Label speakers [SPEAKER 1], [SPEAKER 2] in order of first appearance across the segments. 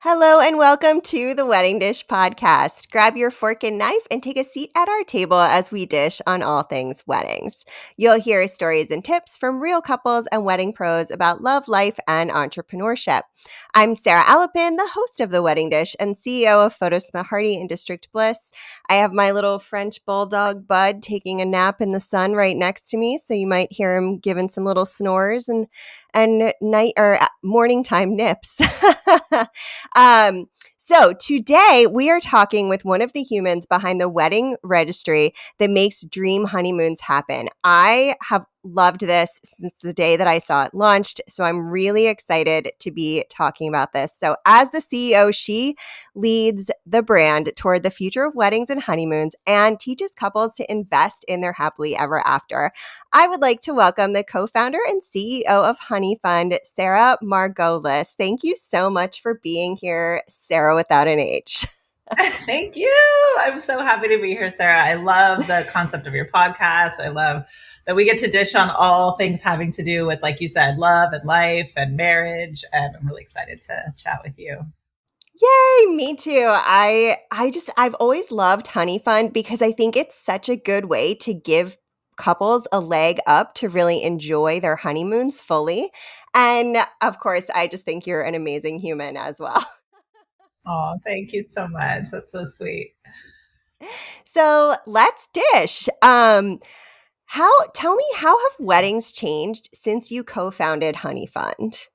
[SPEAKER 1] Hello and welcome to the Wedding Dish Podcast. Grab your fork and knife and take a seat at our table as we dish on all things weddings. You'll hear stories and tips from real couples and wedding pros about love, life, and entrepreneurship. I'm Sarah Alapin, the host of The Wedding Dish and CEO of Photos from the Hardy in District Bliss. I have my little French bulldog Bud taking a nap in the sun right next to me, so you might hear him giving some little snores and night or morning time nips. So today we are talking with one of the humans behind the wedding registry that makes dream honeymoons happen. I have loved this since the day that I saw it launched, so I'm really excited to be talking about this. So as the CEO, she leads the brand toward the future of weddings and honeymoons and teaches couples to invest in their happily ever after. I would like to welcome the co-founder and CEO of Honeyfund, Sarah Margolis. Thank you so much for being here, Sarah without an H.
[SPEAKER 2] Thank you. I'm so happy to be here, Sarah. I love the concept of your podcast. I love that we get to dish on all things having to do with, like you said, love and life and marriage. And I'm really excited to chat with you.
[SPEAKER 1] Yay, me too. I've always loved Honeyfund because I think it's such a good way to give couples a leg up to really enjoy their honeymoons fully. And of course, I just think you're an amazing human as well.
[SPEAKER 2] Oh, thank you so much. That's so sweet.
[SPEAKER 1] So let's dish. Tell me, how have weddings changed since you co-founded Honeyfund?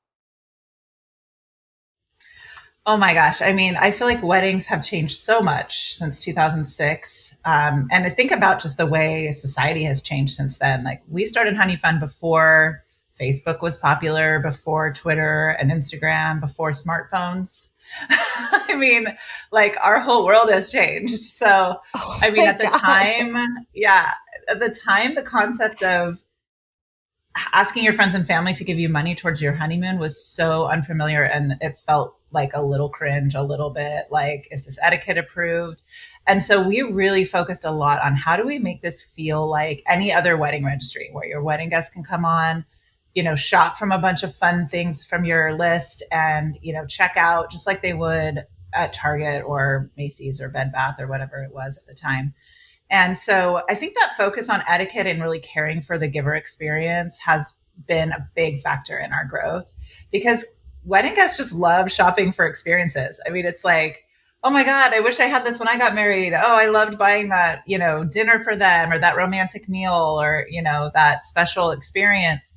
[SPEAKER 2] Oh my gosh. I mean, I feel like weddings have changed so much since 2006. And I think about just the way society has changed since then. Like, we started Honey Fund before Facebook was popular, before Twitter and Instagram, before smartphones. I mean, like, our whole world has changed. So,
[SPEAKER 1] Oh
[SPEAKER 2] I mean,
[SPEAKER 1] my
[SPEAKER 2] at the
[SPEAKER 1] God.
[SPEAKER 2] time, the concept of asking your friends and family to give you money towards your honeymoon was so unfamiliar, and it felt like a little cringe, a little bit like, is this etiquette approved? And so we really focused a lot on how do we make this feel like any other wedding registry where your wedding guests can come on, shop from a bunch of fun things from your list and, check out just like they would at Target or Macy's or Bed Bath or whatever it was at the time. And so I think that focus on etiquette and really caring for the giver experience has been a big factor in our growth, because wedding guests just love shopping for experiences. I mean, it's like, oh my God, I wish I had this when I got married. Oh, I loved buying that, dinner for them, or that romantic meal, or, that special experience.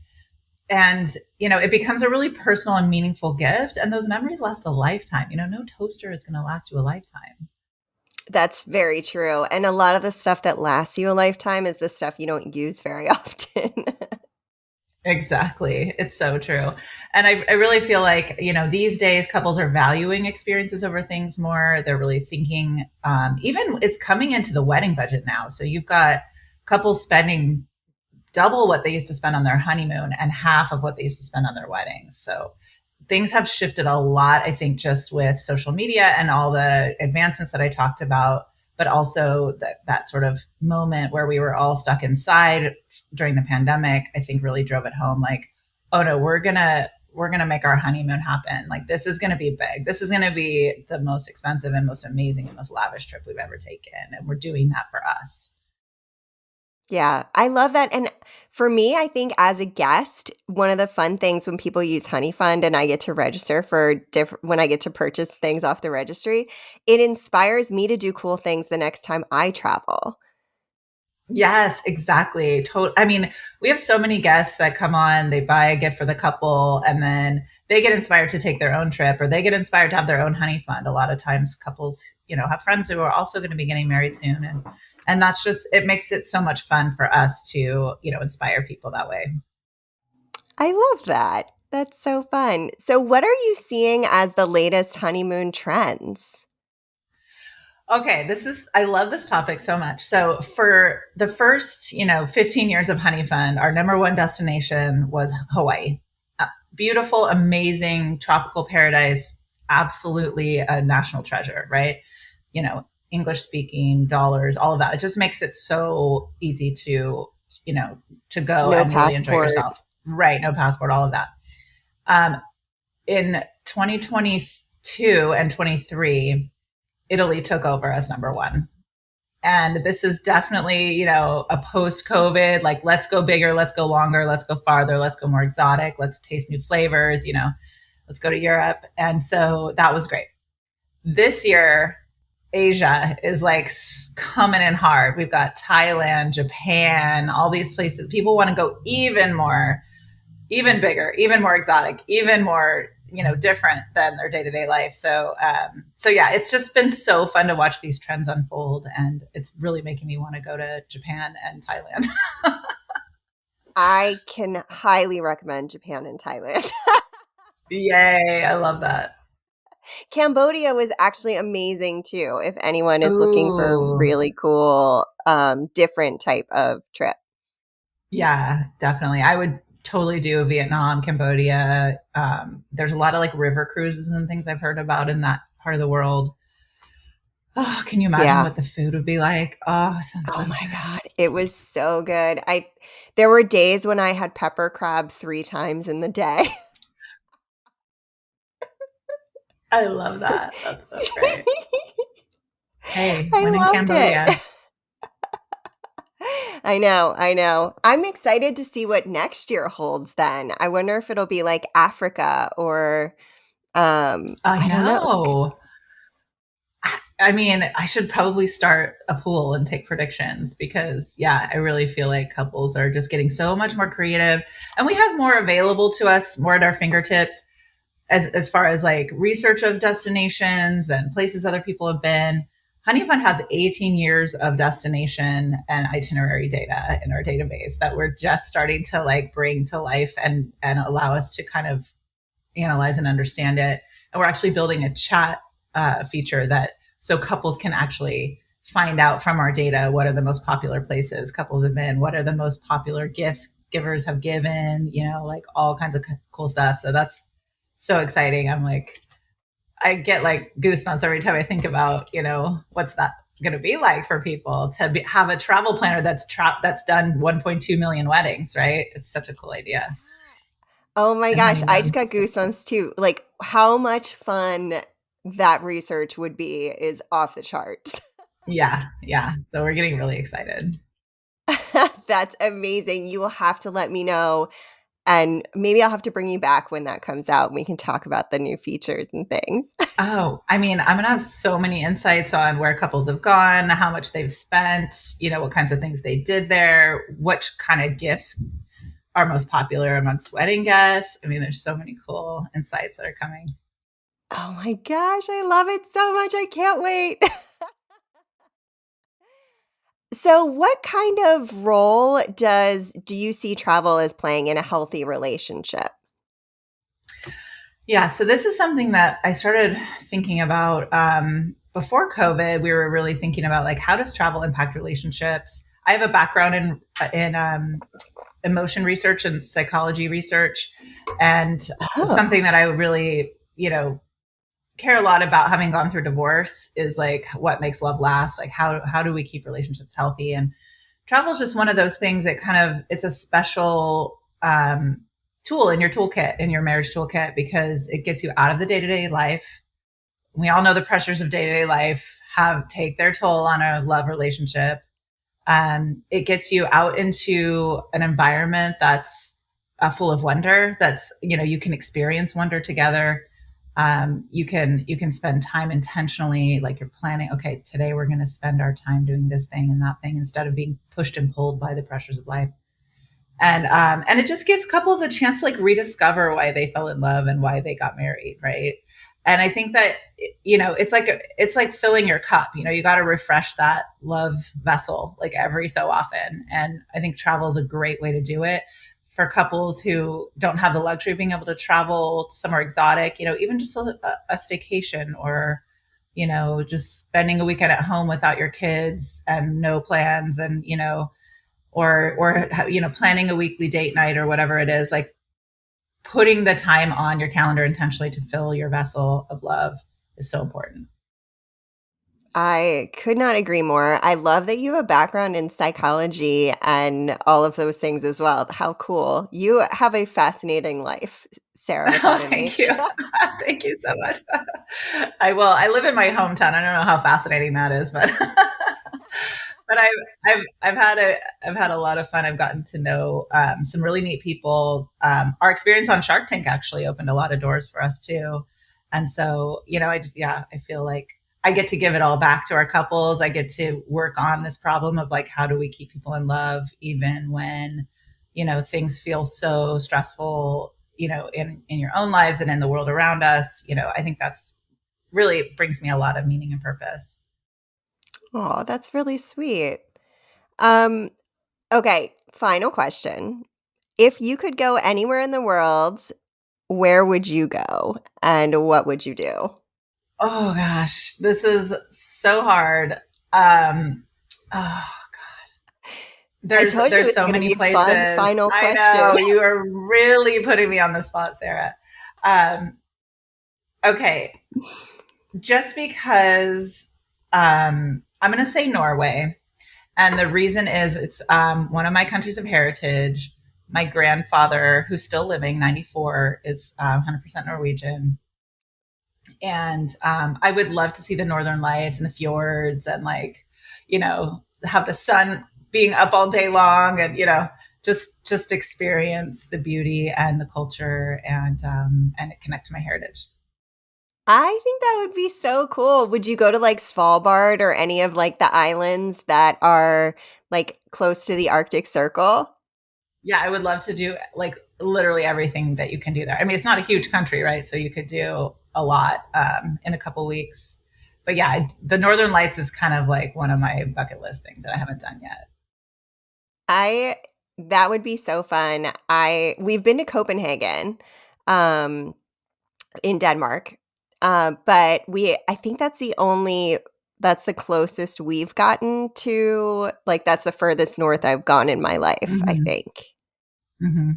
[SPEAKER 2] And, it becomes a really personal and meaningful gift. And those memories last a lifetime. No toaster is going to last you a lifetime.
[SPEAKER 1] That's very true. And a lot of the stuff that lasts you a lifetime is the stuff you don't use very often.
[SPEAKER 2] Exactly. It's so true. And I really feel like, these days couples are valuing experiences over things more. They're really thinking, even it's coming into the wedding budget now. So you've got couples spending double what they used to spend on their honeymoon and half of what they used to spend on their weddings. So things have shifted a lot, I think, just with social media and all the advancements that I talked about, but also that sort of moment where we were all stuck inside during the pandemic, I think really drove it home. Like, oh no, we're gonna make our honeymoon happen. Like, this is gonna be big. This is gonna be the most expensive and most amazing and most lavish trip we've ever taken. And we're doing that for us.
[SPEAKER 1] Yeah, I love that. And for me, I think as a guest, one of the fun things when people use Honeyfund and I get to register for when I get to purchase things off the registry, it inspires me to do cool things the next time I travel.
[SPEAKER 2] Yes, exactly. I mean, we have so many guests that come on, they buy a gift for the couple, and then they get inspired to take their own trip, or they get inspired to have their own honey fund. A lot of times couples, have friends who are also going to be getting married soon. And that's just, it makes it so much fun for us to, inspire people that way.
[SPEAKER 1] I love that. That's so fun. So, what are you seeing as the latest honeymoon trends?
[SPEAKER 2] Okay, I love this topic so much. So for the first, 15 years of Honey Fund, our number one destination was Hawaii. Beautiful, amazing tropical paradise, absolutely a national treasure, right? English speaking, dollars, all of that. It just makes it so easy to go
[SPEAKER 1] No
[SPEAKER 2] and really enjoy
[SPEAKER 1] passport.
[SPEAKER 2] yourself. Right, no passport, all of that. In 2020 and 23, Italy took over as number one. And this is definitely, a post COVID, like, let's go bigger, let's go longer, let's go farther, let's go more exotic, let's taste new flavors, let's go to Europe. And so that was great. This year, Asia is like coming in hard. We've got Thailand, Japan, all these places. People want to go even more, even bigger, even more exotic, even more, different than their day-to-day life. So yeah, it's just been so fun to watch these trends unfold, and it's really making me want to go to Japan and Thailand.
[SPEAKER 1] I can highly recommend Japan and Thailand.
[SPEAKER 2] Yay, I love that.
[SPEAKER 1] Cambodia was actually amazing too, if anyone is looking for a
[SPEAKER 2] Ooh,
[SPEAKER 1] really cool, different type of trip.
[SPEAKER 2] yeah, definitely. I would totally do Vietnam, Cambodia. There's a lot of like river cruises and things I've heard about in that part of the world. Oh, can you imagine
[SPEAKER 1] Yeah.
[SPEAKER 2] what the food would be like? Oh, it sounds
[SPEAKER 1] Oh
[SPEAKER 2] so
[SPEAKER 1] my
[SPEAKER 2] good.
[SPEAKER 1] God. It was so good. There were days when I had pepper crab 3 times in the day.
[SPEAKER 2] I love that. That's so great. Hey,
[SPEAKER 1] I
[SPEAKER 2] when in
[SPEAKER 1] loved it.
[SPEAKER 2] Cambodia.
[SPEAKER 1] I know, I know. I'm excited to see what next year holds then. I wonder if it'll be like Africa or
[SPEAKER 2] I
[SPEAKER 1] I don't know.
[SPEAKER 2] know. I mean, I should probably start a pool and take predictions because, yeah, I really feel like couples are just getting so much more creative, and we have more available to us, more at our fingertips as far as like research of destinations and places other people have been. Honeyfund has 18 years of destination and itinerary data in our database that we're just starting to like bring to life and allow us to kind of analyze and understand it. And we're actually building a chat feature that so couples can actually find out from our data what are the most popular places couples have been, what are the most popular gifts givers have given, like all kinds of cool stuff. So that's so exciting. I'm like, I get like goosebumps every time I think about, what's that going to be like for people to have a travel planner that's done 1.2 million weddings, right? It's such a cool idea.
[SPEAKER 1] Oh my
[SPEAKER 2] And
[SPEAKER 1] gosh, I just got
[SPEAKER 2] honeymoons.
[SPEAKER 1] goosebumps too. Like how much fun that research would be is off the charts.
[SPEAKER 2] Yeah, yeah. So we're getting really excited.
[SPEAKER 1] That's amazing. You will have to let me know. And maybe I'll have to bring you back when that comes out and we can talk about the new features and things.
[SPEAKER 2] Oh, I mean, I'm gonna have so many insights on where couples have gone, how much they've spent, what kinds of things they did there, what kind of gifts are most popular amongst wedding guests. I mean, there's so many cool insights that are coming.
[SPEAKER 1] Oh my gosh, I love it so much. I can't wait. So, what kind of role do you see travel as playing in a healthy relationship?
[SPEAKER 2] Yeah, so this is something that I started thinking about before COVID. We were really thinking about like how does travel impact relationships. I have a background in emotion research and psychology research, and
[SPEAKER 1] Oh,
[SPEAKER 2] something that I really care a lot about, having gone through divorce, is like what makes love last. Like how do we keep relationships healthy? And travel is just one of those things that it's a special tool in your toolkit, in your marriage toolkit, because it gets you out of the day-to-day life. We all know the pressures of day-to-day life have take their toll on a love relationship. It gets you out into an environment that's full of wonder, that's you can experience wonder together. You can spend time intentionally, like you're planning, okay, today we're going to spend our time doing this thing and that thing, instead of being pushed and pulled by the pressures of life. And it just gives couples a chance to like rediscover why they fell in love and why they got married, right? And I think that it's like filling your cup. You got to refresh that love vessel like every so often. And I think travel is a great way to do it for couples who don't have the luxury of being able to travel somewhere exotic. Even just a staycation, or just spending a weekend at home without your kids and no plans, and or planning a weekly date night or whatever it is, like putting the time on your calendar intentionally to fill your vessel of love is so important.
[SPEAKER 1] I could not agree more. I love that you have a background in psychology and all of those things as well. How cool. You have a fascinating life, Sarah, without
[SPEAKER 2] Oh,
[SPEAKER 1] an
[SPEAKER 2] thank you.
[SPEAKER 1] H.
[SPEAKER 2] Thank you so much. I live in my hometown. I don't know how fascinating that is, but but I've had a lot of fun. I've gotten to know some really neat people. Our experience on Shark Tank actually opened a lot of doors for us too, and so I feel like I get to give it all back to our couples. I get to work on this problem of like how do we keep people in love even when things feel so stressful, in your own lives and in the world around us. I think that's really brings me a lot of meaning and purpose.
[SPEAKER 1] Oh, that's really sweet. Um, okay, final question. If you could go anywhere in the world, where would you go and what would you do?
[SPEAKER 2] Oh gosh, this is so hard. Um, oh,
[SPEAKER 1] I
[SPEAKER 2] there's
[SPEAKER 1] told you it
[SPEAKER 2] there's
[SPEAKER 1] was
[SPEAKER 2] so
[SPEAKER 1] going to
[SPEAKER 2] many
[SPEAKER 1] be a fun
[SPEAKER 2] places.
[SPEAKER 1] final
[SPEAKER 2] I
[SPEAKER 1] question.
[SPEAKER 2] know you are really putting me on the spot, Sarah. Um, okay, just because I'm going to say Norway, and the reason is it's one of my countries of heritage. My grandfather, who's still living, 94, is 100% Norwegian, and I would love to see the northern lights and the fjords and like have the sun being up all day long and just experience the beauty and the culture and connect to my heritage.
[SPEAKER 1] I think that would be so cool. Would you go to like Svalbard or any of like the islands that are like close to the Arctic Circle?
[SPEAKER 2] Yeah, I would love to do like literally everything that you can do there. I mean, it's not a huge country, right? So you could do a lot in a couple weeks. But yeah, the Northern Lights is kind of like one of my bucket list things that I haven't done yet.
[SPEAKER 1] I That would be so fun. We've been to Copenhagen, um, in Denmark, but I think that's the closest we've gotten to like that's the furthest north I've gone in my life, I
[SPEAKER 2] Mm-hmm.
[SPEAKER 1] think.
[SPEAKER 2] Mm-hmm.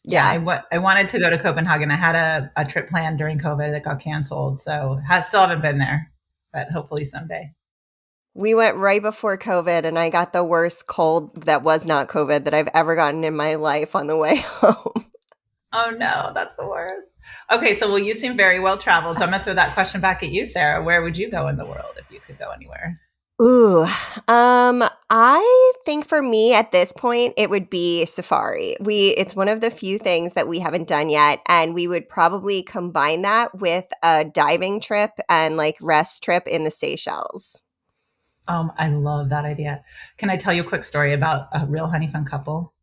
[SPEAKER 2] Yeah,
[SPEAKER 1] Yeah.
[SPEAKER 2] I wanted to go to Copenhagen. I had a trip planned during COVID that got canceled, so still haven't been there, but hopefully someday.
[SPEAKER 1] We went right before COVID, and I got the worst cold that was not COVID that I've ever gotten in my life on the way home.
[SPEAKER 2] Oh no, that's the worst. Okay, so well, you seem very well traveled, so I'm gonna throw that question back at you, Sarah. Where would you go in the world if you could go anywhere?
[SPEAKER 1] Ooh, I think for me at this point it would be safari. It's one of the few things that we haven't done yet, and we would probably combine that with a diving trip and like rest trip in the Seychelles.
[SPEAKER 2] I love that idea. Can I tell you a quick story about a real honey fun couple?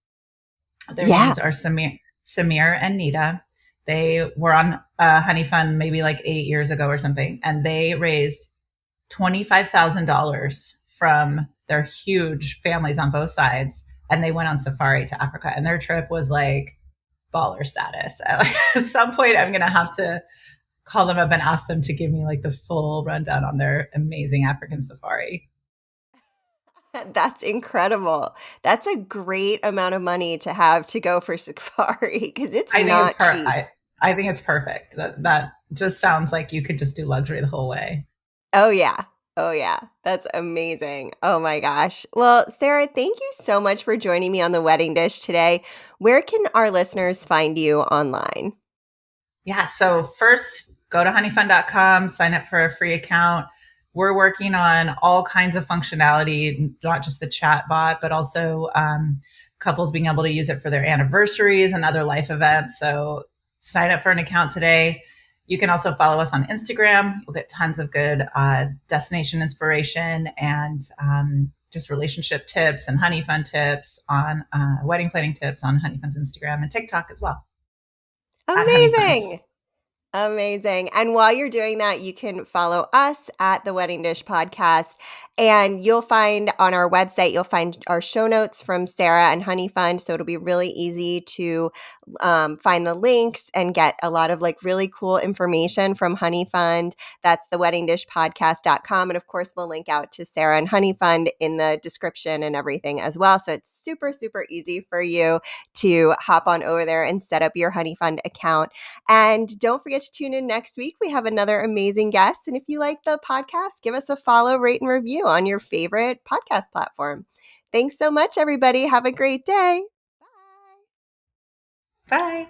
[SPEAKER 2] Their
[SPEAKER 1] Yeah.
[SPEAKER 2] names are Samir and Nita. They were on Honey Fund maybe like 8 years ago or something, and they raised $25,000 from their huge families on both sides, and they went on safari to Africa. And their trip was like baller status. At some point, I'm gonna have to call them up and ask them to give me like the full rundown on their amazing African safari.
[SPEAKER 1] That's incredible. That's a great amount of money to have to go for safari because it's
[SPEAKER 2] I think it's
[SPEAKER 1] not
[SPEAKER 2] per.
[SPEAKER 1] cheap.
[SPEAKER 2] I think it's perfect. That just sounds like you could just do luxury the whole way.
[SPEAKER 1] Oh, yeah. Oh, yeah. That's amazing. Oh my gosh. Well, Sarah, thank you so much for joining me on the wedding dish today. Where can our listeners find you online?
[SPEAKER 2] Yeah. So first, go to honeyfund.com, sign up for a free account. We're working on all kinds of functionality, not just the chat bot, but also couples being able to use it for their anniversaries and other life events. So sign up for an account today. You can also follow us on Instagram. You'll get tons of good destination inspiration and just relationship tips and honey fun tips on wedding planning tips on Honeyfund's Instagram and TikTok as well at Honeyfund.
[SPEAKER 1] Amazing. Amazing. And while you're doing that, you can follow us at the Wedding Dish Podcast. And you'll find on our website, you'll find our show notes from Sarah and Honey Fund. So it'll be really easy to find the links and get a lot of like really cool information from Honey Fund. That's the weddingdishpodcast.com. And of course, we'll link out to Sarah and Honey Fund in the description and everything as well. So it's super, super easy for you to hop on over there and set up your Honey Fund account. And don't forget forget to tune in next week. We have another amazing guest. And if you like the podcast, give us a follow, rate, and review on your favorite podcast platform. Thanks so much, everybody. Have a great day.
[SPEAKER 2] Bye.